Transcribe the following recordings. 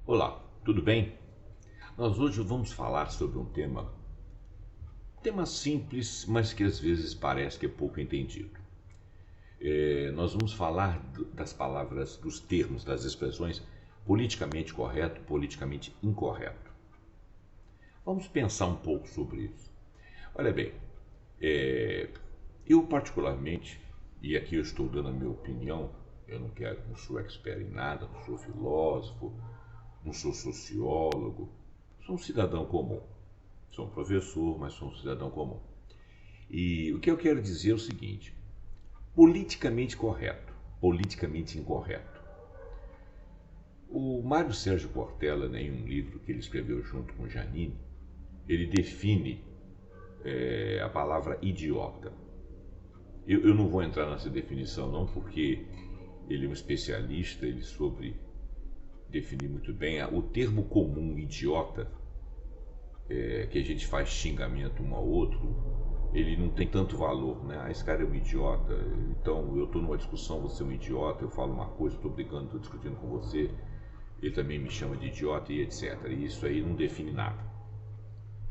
Olá, tudo bem? Nós hoje vamos falar sobre um tema simples, mas que às vezes parece que é pouco entendido. Nós vamos falar das palavras, dos termos, das expressões politicamente correto, politicamente incorreto. Vamos pensar um pouco sobre isso. Olha bem, eu particularmente, e aqui eu estou dando a minha opinião, eu não sou expert em nada, não sou filósofo, não sou sociólogo, sou um cidadão comum. Sou um professor, mas sou um cidadão comum. E o que eu quero dizer é o seguinte: politicamente correto, politicamente incorreto. O Mário Sérgio Cortella, né, em um livro que ele escreveu junto com Janine, ele define a palavra idiota. Eu não vou entrar nessa definição não, porque ele é um especialista, ele soube definir muito bem o termo comum idiota, que a gente faz xingamento um ao outro, ele não tem tanto valor, né? Esse cara é um idiota, então eu estou numa discussão, você é um idiota, eu falo uma coisa, estou brigando, estou discutindo com você, ele também me chama de idiota e etc. E isso aí não define nada.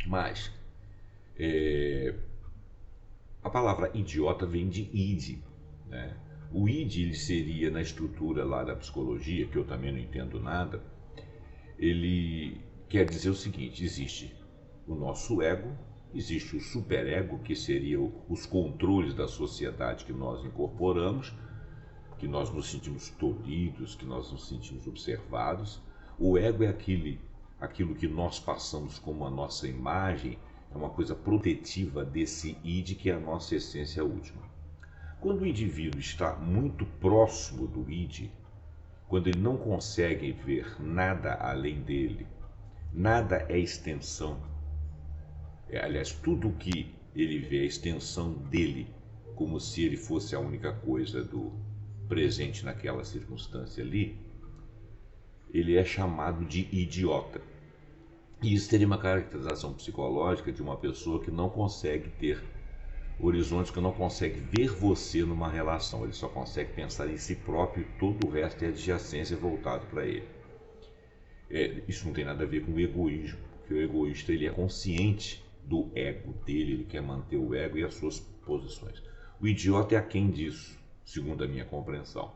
Mas a palavra idiota vem de id, né? O id ele seria, na estrutura lá da psicologia, que eu também não entendo nada, ele quer dizer o seguinte: existe o nosso ego, existe o superego, que seriam os controles da sociedade que nós incorporamos, que nós nos sentimos tolhidos, que nós nos sentimos observados. O ego é aquilo que nós passamos como a nossa imagem, é uma coisa protetiva desse id, que é a nossa essência última. Quando o indivíduo está muito próximo do id, quando ele não consegue ver nada além dele, nada é extensão. Aliás, tudo que ele vê é a extensão dele, como se ele fosse a única coisa do presente naquela circunstância ali, ele é chamado de idiota. E isso teria uma caracterização psicológica de uma pessoa que não consegue ter horizontes, que não consegue ver você numa relação, ele só consegue pensar em si próprio e todo o resto é adjacência voltado para ele. Isso não tem nada a ver com o egoísmo, porque o egoísta ele é consciente do ego dele, ele quer manter o ego e as suas posições. O idiota é aquém disso, segundo a minha compreensão.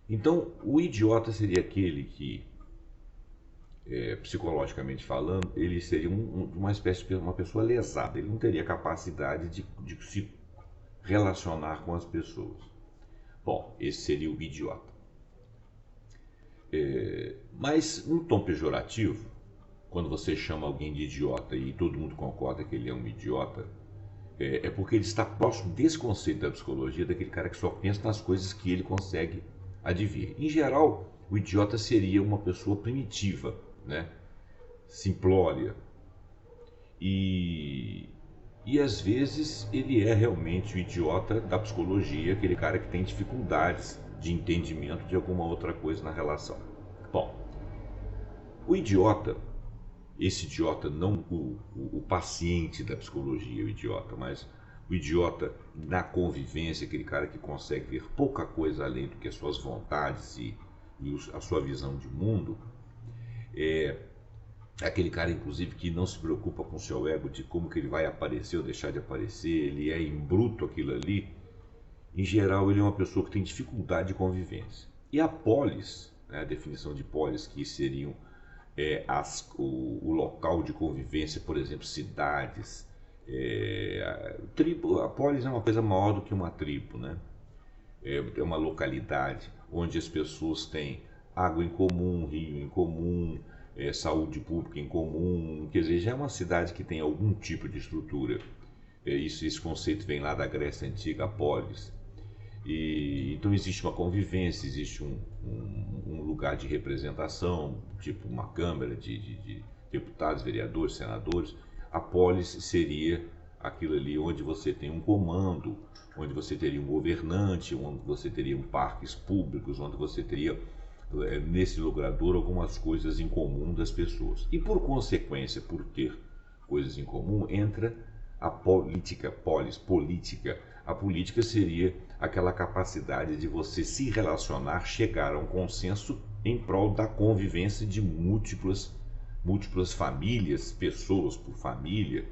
Então, o idiota seria aquele que, psicologicamente falando, ele seria uma espécie de uma pessoa lesada, ele não teria capacidade de se relacionar com as pessoas. Bom, esse seria o idiota. Mas, num tom pejorativo, quando você chama alguém de idiota e todo mundo concorda que ele é um idiota, é porque ele está próximo desse conceito da psicologia, daquele cara que só pensa nas coisas que ele consegue advir. Em geral, o idiota seria uma pessoa primitiva, né? Simplória. E às vezes ele é realmente o idiota da psicologia, aquele cara que tem dificuldades de entendimento de alguma outra coisa na relação. Bom, o idiota, esse idiota não o paciente da psicologia, o idiota, mas o idiota na convivência, aquele cara que consegue ver pouca coisa além do que as suas vontades e a sua visão de mundo, é aquele cara, inclusive, que não se preocupa com o seu ego, de como que ele vai aparecer ou deixar de aparecer, ele é em bruto aquilo ali. Em geral, ele é uma pessoa que tem dificuldade de convivência. E a polis, né, a definição de polis, que seriam o local de convivência, por exemplo, cidades, tribo, a polis é uma coisa maior do que uma tribo, né? É uma localidade onde as pessoas têm água em comum, rio em comum, saúde pública em comum, quer dizer, já é uma cidade que tem algum tipo de estrutura. Esse conceito vem lá da Grécia Antiga, a polis. Então existe uma convivência, existe um lugar de representação, tipo uma câmara de deputados, vereadores, senadores. A polis seria aquilo ali onde você tem um comando, onde você teria um governante, onde você teria parques públicos, onde você teria, nesse logrador, algumas coisas em comum das pessoas. E por consequência, por ter coisas em comum, entra a política, política. A política seria aquela capacidade de você se relacionar, chegar a um consenso em prol da convivência de múltiplas famílias, pessoas por família.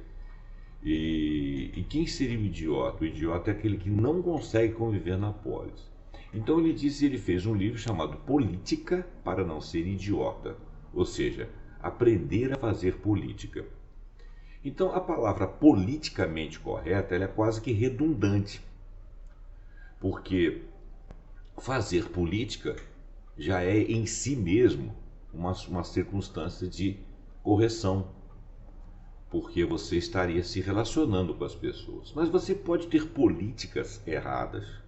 E quem seria o idiota? O idiota é aquele que não consegue conviver na polis. Então ele fez um livro chamado Política para não ser idiota, ou seja, aprender a fazer política. Então a palavra politicamente correta ela é quase que redundante, porque fazer política já é em si mesmo uma circunstância de correção, porque você estaria se relacionando com as pessoas. Mas você pode ter políticas erradas.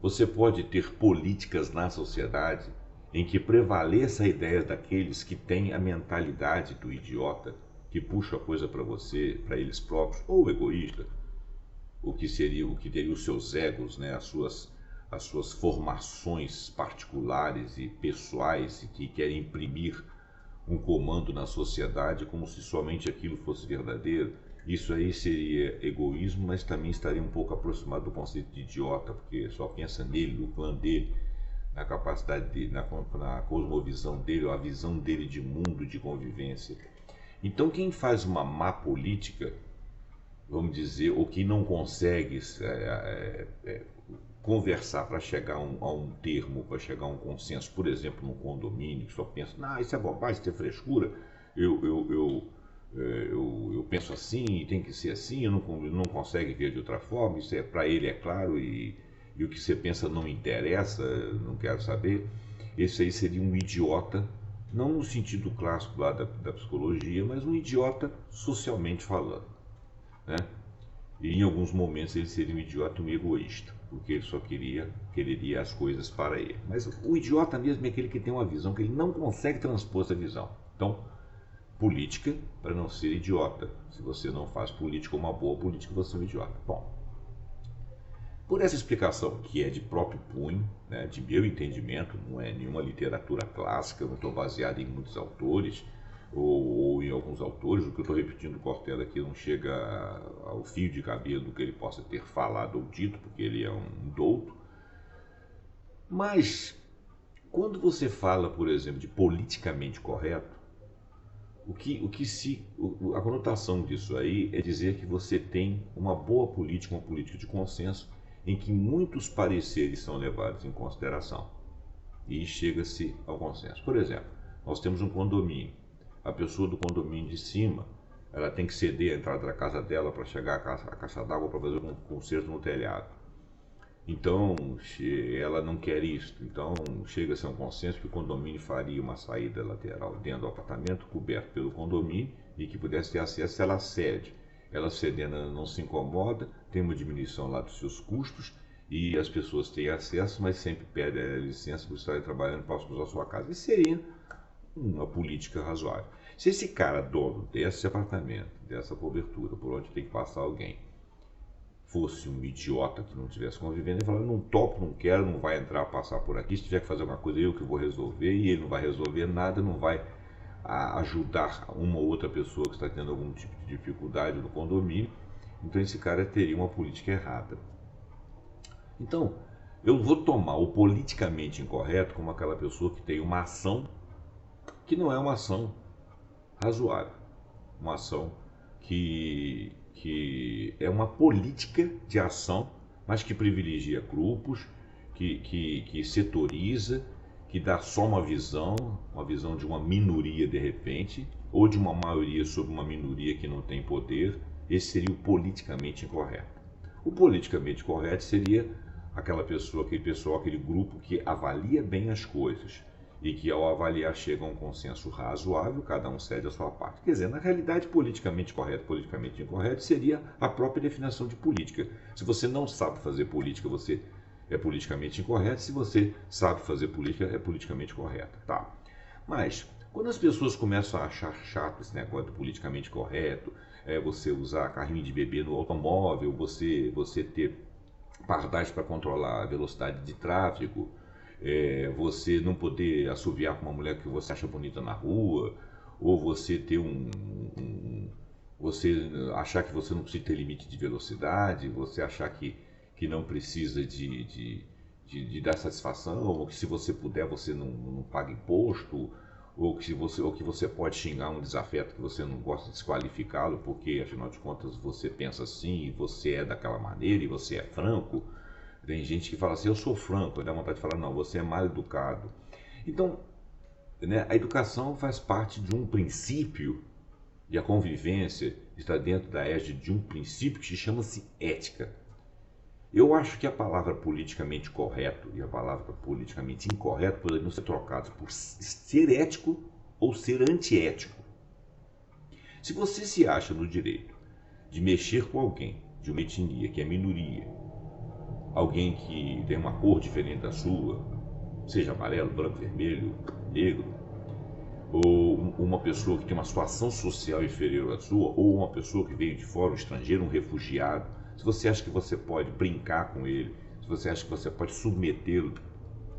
Você pode ter políticas na sociedade em que prevaleça a ideia daqueles que têm a mentalidade do idiota, que puxa a coisa para você, para eles próprios, ou egoísta, o que teria os seus egos, né, as suas formações particulares e pessoais e que querem imprimir um comando na sociedade como se somente aquilo fosse verdadeiro. Isso aí seria egoísmo, mas também estaria um pouco aproximado do conceito de idiota, porque só pensa nele, no clã dele, na capacidade dele, na cosmovisão dele, ou a visão dele de mundo, de convivência. Então quem faz uma má política, vamos dizer, ou que não consegue conversar para chegar a um termo, para chegar a um consenso, por exemplo, num condomínio, que só pensa, não, isso é bobagem, isso é frescura, eu penso assim e tem que ser assim, eu não consegue ver de outra forma, isso para ele é claro e o que você pensa não me interessa, não quero saber. Esse aí seria um idiota, não no sentido clássico lá da psicologia, mas um idiota socialmente falando, né? E em alguns momentos ele seria um idiota, um egoísta, porque ele só quereria as coisas para ele. Mas o idiota mesmo é aquele que tem uma visão que ele não consegue transpor essa visão. Então, política para não ser idiota. Se você não faz política uma boa política, você é um idiota. Bom, por essa explicação que é de próprio punho, né, de meu entendimento, não é nenhuma literatura clássica, não estou baseado em muitos autores ou em alguns autores, o que eu estou repetindo do Cortella aqui não chega ao fio de cabelo do que ele possa ter falado ou dito, porque ele é um douto. Mas, quando você fala, por exemplo, de politicamente correto, a conotação disso aí é dizer que você tem uma boa política, uma política de consenso, em que muitos pareceres são levados em consideração e chega-se ao consenso. Por exemplo, nós temos um condomínio. A pessoa do condomínio de cima, ela tem que ceder a entrada da casa dela para chegar à caixa d'água para fazer um conserto no telhado. Então, ela não quer isso. Então, chega-se a um consenso que o condomínio faria uma saída lateral dentro do apartamento, coberto pelo condomínio, e que pudesse ter acesso, ela cede. Ela cedendo, ela não se incomoda, tem uma diminuição lá dos seus custos, e as pessoas têm acesso, mas sempre pedem a licença para estarem trabalhando para usar a sua casa. Isso seria uma política razoável. Se esse cara, dono desse apartamento, dessa cobertura, por onde tem que passar alguém, fosse um idiota que não estivesse convivendo, ele falaria, não topo, não quero, não vai entrar, passar por aqui, se tiver que fazer alguma coisa eu que vou resolver, e ele não vai resolver nada, não vai ajudar uma ou outra pessoa que está tendo algum tipo de dificuldade no condomínio, então esse cara teria uma política errada. Então, eu vou tomar o politicamente incorreto como aquela pessoa que tem uma ação que não é uma ação razoável, uma ação que é uma política de ação, mas que privilegia grupos, que setoriza, que dá só uma visão de uma minoria de repente, ou de uma maioria sobre uma minoria que não tem poder. Esse seria o politicamente incorreto. O politicamente correto seria aquela pessoa, aquele pessoal, aquele grupo que avalia bem as coisas e que ao avaliar chega a um consenso razoável, cada um cede a sua parte. Quer dizer, na realidade, politicamente correto, politicamente incorreto seria a própria definição de política. Se você não sabe fazer política, você é politicamente incorreto. Se você sabe fazer política, é politicamente correto. Tá? Mas, quando as pessoas começam a achar chato esse negócio do politicamente correto, você usar carrinho de bebê no automóvel, você ter pardais para controlar a velocidade de tráfego, você não poder assoviar com uma mulher que você acha bonita na rua, ou você ter você achar que você não precisa ter limite de velocidade, você achar que que não precisa de dar satisfação, ou que se você puder você não paga imposto, ou que você pode xingar um desafeto que você não gosta de desqualificá-lo, porque afinal de contas você pensa assim, e você é daquela maneira, e você é franco. Tem gente que fala assim, eu sou franco, dá vontade de falar, não, você é mal educado. Então, né, a educação faz parte de um princípio, e a convivência está dentro da égide de um princípio que chama-se ética. Eu acho que a palavra politicamente correto e a palavra politicamente incorreto poderiam ser trocadas por ser ético ou ser antiético. Se você se acha no direito de mexer com alguém de uma etnia que é minoria, alguém que tem uma cor diferente da sua, seja amarelo, branco, vermelho, negro, ou uma pessoa que tem uma situação social inferior à sua, ou uma pessoa que veio de fora, um estrangeiro, um refugiado, se você acha que você pode brincar com ele, se você acha que você pode submetê-lo,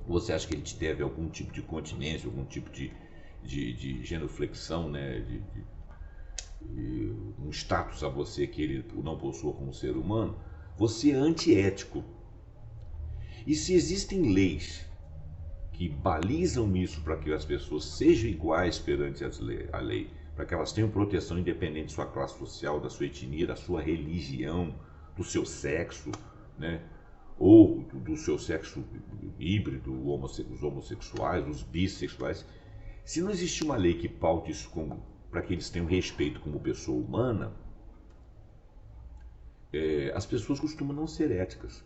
você acha que ele te deve algum tipo de continência, algum tipo de genuflexão, né, um status a você que ele não possua como ser humano, você é antiético. E se existem leis que balizam isso para que as pessoas sejam iguais perante a lei, para que elas tenham proteção independente de sua classe social, da sua etnia, da sua religião, do seu sexo, né? Ou do seu sexo híbrido, os homossexuais, os bissexuais. Se não existe uma lei que paute isso para que eles tenham respeito como pessoa humana, as pessoas costumam não ser éticas.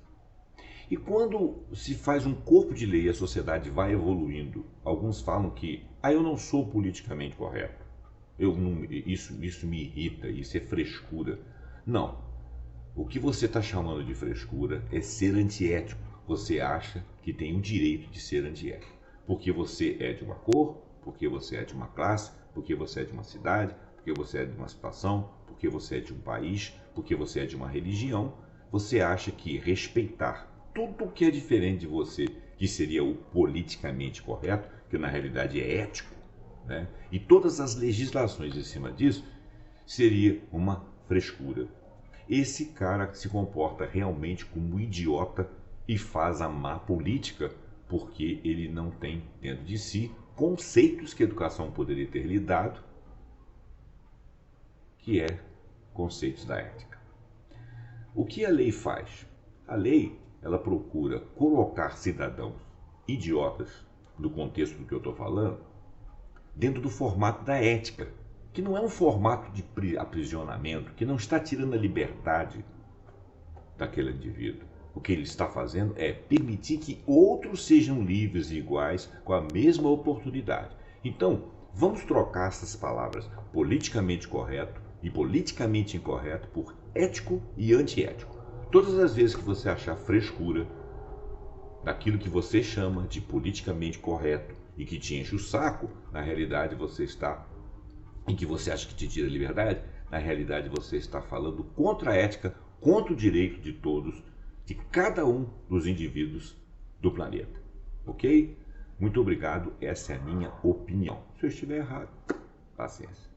E quando se faz um corpo de lei e a sociedade vai evoluindo, alguns falam que eu não sou politicamente correto, isso me irrita, isso é frescura. Não. O que você está chamando de frescura é ser antiético. Você acha que tem o direito de ser antiético. Porque você é de uma cor, porque você é de uma classe, porque você é de uma cidade, porque você é de uma situação, porque você é de um país, porque você é de uma religião. Você acha que respeitar tudo o que é diferente de você, que seria o politicamente correto, que na realidade é ético, né? E todas as legislações em cima disso, seria uma frescura. Esse cara se comporta realmente como um idiota e faz a má política porque ele não tem dentro de si conceitos que a educação poderia ter lhe dado, que é conceitos da ética. O que a lei faz? A lei, ela procura colocar cidadãos idiotas, no contexto do que eu estou falando, dentro do formato da ética, que não é um formato de aprisionamento, que não está tirando a liberdade daquele indivíduo. O que ele está fazendo é permitir que outros sejam livres e iguais com a mesma oportunidade. Então, vamos trocar essas palavras politicamente correto e politicamente incorreto por ético e antiético. Todas as vezes que você achar frescura daquilo que você chama de politicamente correto e que te enche o saco, na realidade você está, em que você acha que te tira a liberdade, na realidade você está falando contra a ética, contra o direito de todos, de cada um dos indivíduos do planeta. Ok? Muito obrigado, essa é a minha opinião. Se eu estiver errado, paciência.